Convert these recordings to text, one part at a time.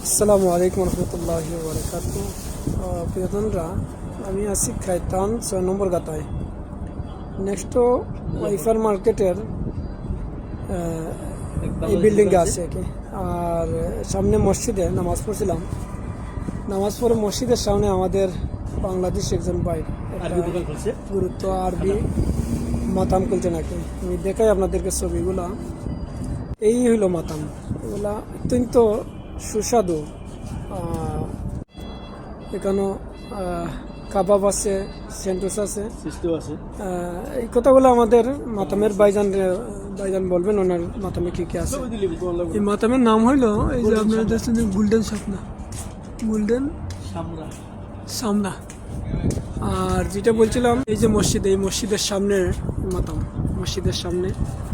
আসসালামু আলাইকুম রহমতুল্লাহি ওয়া বারাকাতুহু। প্রিয়জনরা, আমি আছি খাইতান 6 নম্বর গাতায়। নেক্সট ওয়াইফার মার্কেটের এই বিল্ডিংয়ে আছে কি। আর সামনে মসজিদে নামাজ পড়ছিলাম। নামাজ পড়ে মসজিদের সামনে আমাদের বাংলাদেশ একজন ভাই গুরুত্ব আরবি মাতাম খুলছে নাকি। আমি দেখাই আপনাদেরকে ছবিগুলা। এই হইল মাতাম, এগুলা অত্যন্ত সুস্বাদু। এখানে কাবাব আছে, স্যান্ডউইচ আছে। এই কথাগুলো আমাদের মাতামের ভাইজান বলবেন ওনার মাতামে কি কি আছে। এই মাতামের নাম হইল এই যে আপনারা দেখছেন গোল্ডেন স্বপ্না, গোল্ডেন সামনা। আর যেটা বলছিলাম এই যে মসজিদ, এই মসজিদের সামনে মাতাম, মসজিদের সামনে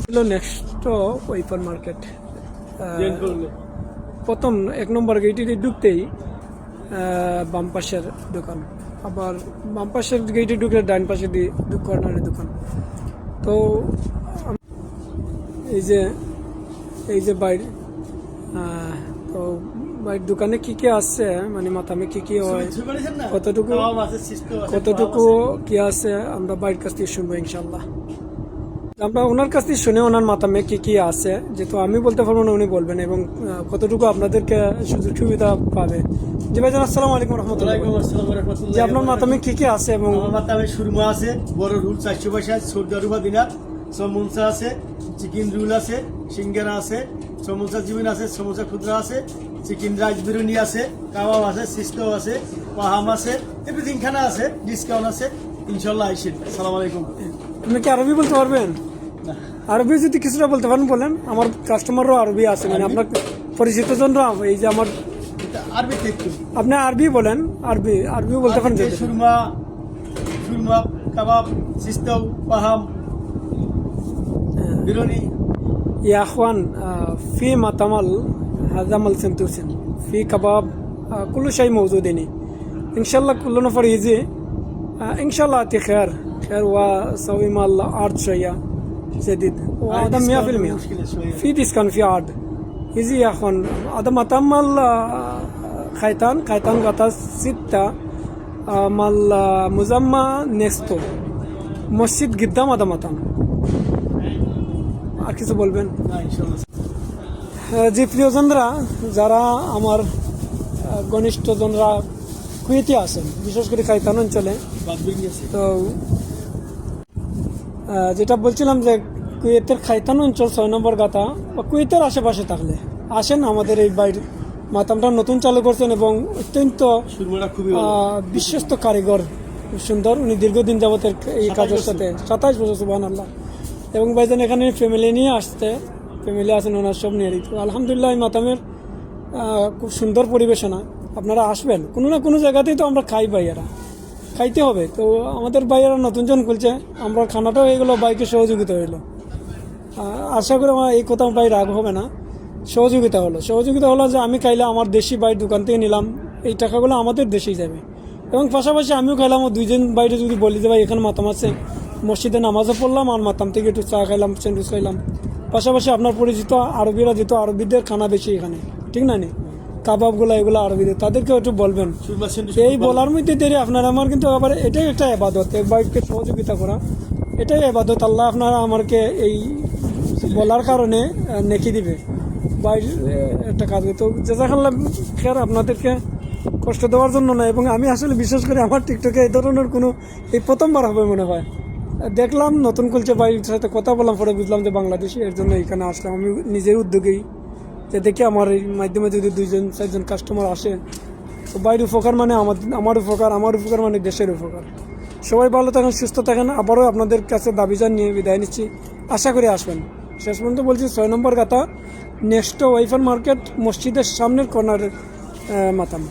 হলো নেক্সট ওয়াইফার মার্কেট। প্রথম 1 নম্বর গেটে ঢুকতেই বাম পাশের দোকান, আবার বাম পাশের গেটে ঢুকে ডান পাশে দিয়ে কর্নারের দোকান। তো এই যে বাইরে, তো বাইরের দোকানে কি কি আছে, মানে মাথামে কি কি হয়, কতটুকু কি আছে, আমরা বাইরের কাছ থেকে শুনবো ইনশাল্লাহ। আমরা ওনার কাছ থেকে শুনে ওনার মাতামে কি কি আছে, যেহেতু আমি বলতে পারবো না উনি বলবেন, এবং কতটুকু আপনাদেরকে সুযোগ সুবিধা পাবে। জি ভাইজান, আসসালামু আলাইকুম রহমতুল্লাহ। যে আপনার মাতামে কি কি আছে? এবং আমার মাতামে সুরমা আছে, বড় রুল 400 পয়সা, সৌদি আরবা দিনার, সমোসা আছে, চিকেন রুল আছে, সিঙ্গারা আছে, সমোসা জিবিন আছে, সমোসা খুদরা আছে, চিকেন রাইস বিরিয়ানি আছে, কাবাব আছে, সিস্টো আছে, পাহাম আছে, এভরিথিং খানা আছে, ডিসকাউন্ট আছে ইনশাল্লাহ। আইসেন। আসসালামু আলাইকুম। আপনি কি আরবি বলতে পারবেন? আরবি যদি কিছুটা বলতে পারেন বলেন। আমার কাস্টমারও আরবি আছে, মানে আপনার পরিচিত জনরা। এই যে আমার আরবি দেখতে আপনি আরবি বলেন, আরবি বলতে পারেন। সুরমা, কাবাব, সিস্টো, পাহাম, বিরিয়ানি। يا اخوان في مطعم هذا ملسم توسن في كباب، كل شيء موجود هنا ان شاء الله. كل نفر يجي ان شاء الله اعطي خير وسوي مال عرض شويه جديد، وهذا 100% في ديسكاونت، في عرض. يجي يا اخوان، هذا مطعم مال خيطان غطا 6 مال مزمع نيكستو مسجد قدام. هذا مطعم আর কিছু বলবেন? জি প্রিয়জনরা, যারা আমার ঘনিষ্ঠজনরা কুয়েতে আছেন, বিশেষ করে খাইতান অঞ্চলে, তো যেটা বলছিলাম যে কুয়েতের খাইতান অঞ্চল 6 নম্বর গাতা বা কুয়েতের আশেপাশে থাকলে আসেন। আমাদের এই বাইরে মাতামটা নতুন চালু করছেন এবং অত্যন্ত বিশ্বস্ত কারিগর, খুব সুন্দর। উনি দীর্ঘদিন যাবতের এই কাজের সাথে 27 বছর, সুবহানাল্লাহ। এবং ভাইজান এখানে ফ্যামিলি নিয়ে আসতে, ফ্যামিলি আছেন ওনার, সব নিয়ে। তো আলহামদুলিল্লাহ এই মাতামের খুব সুন্দর পরিবেশনা। আপনারা আসবেন, কোনো না কোনো জায়গাতেই তো আমরা খাই, ভাইয়ারা খাইতে হবে। তো আমাদের ভাইয়ারা নতুনজন খুলছে, আমরা খানাটাও এগুলো বাইকে সহযোগিতা হইলো। আশা করি আমার এই কথা ভাই রাগ হবে না। সহযোগিতা হলো যে আমি খাইলে আমার দেশি বাইর দোকান থেকে নিলাম, এই টাকাগুলো আমাদের দেশেই যাবে। এবং পাশাপাশি আমিও খাইলাম, 2 জন বাইরে যদি বলি যে ভাই এখানে মাতাম আছে, মসজিদে নামাজও পড়লাম আর মাতাম থেকে একটু চা খাইলাম, স্যান্ডউইচ খাইলাম। পাশাপাশি আপনার পরিচিত আরবিরা, যেহেতু আরবিদের খানা বেশি এখানে, ঠিক না? কাবাবগুলো এগুলো আরবিদের, তাদেরকেও একটু বলবেন। এই বলার মধ্যে দেরি আপনার আমার, কিন্তু আবার এটাই একটা ইবাদত, এক বাইককে সহযোগিতা করা, এটাই ইবাদত। আল্লাহ আপনারা আমাকে এই বলার কারণে নেকি দিবে, বাইর একটা কাজ। তো জাযাকাল্লাহ খের, আপনাদেরকে কষ্ট দেওয়ার জন্য না। এবং আমি আসলে বিশেষ করে আমার টিকটকে এই ধরনের কোনো, এই প্রথমবার হবে মনে হয়। দেখলাম নতুন খুলছে, ভাইয়ের সাথে কথা বললাম, পরে বুঝলাম যে বাংলাদেশি, এর জন্য এখানে আসলাম আমি নিজের উদ্যোগেই। যে দেখি আমার এই মাধ্যমে যদি 2-4 জন কাস্টমার আসে, তো বাইরের উপকার মানে আমার উপকার মানে দেশের উপকার। সবাই ভালো থাকেন, সুস্থ থাকেন। আবারও আপনাদের কাছে দাবি জানিয়ে বিদায় নিচ্ছি, আশা করি আসবেন। শেষ পর্যন্ত বলছি 6 নম্বর গাতা, নেক্সট ওয়াইফার মার্কেট, মসজিদের সামনের কর্নারের মাতাম।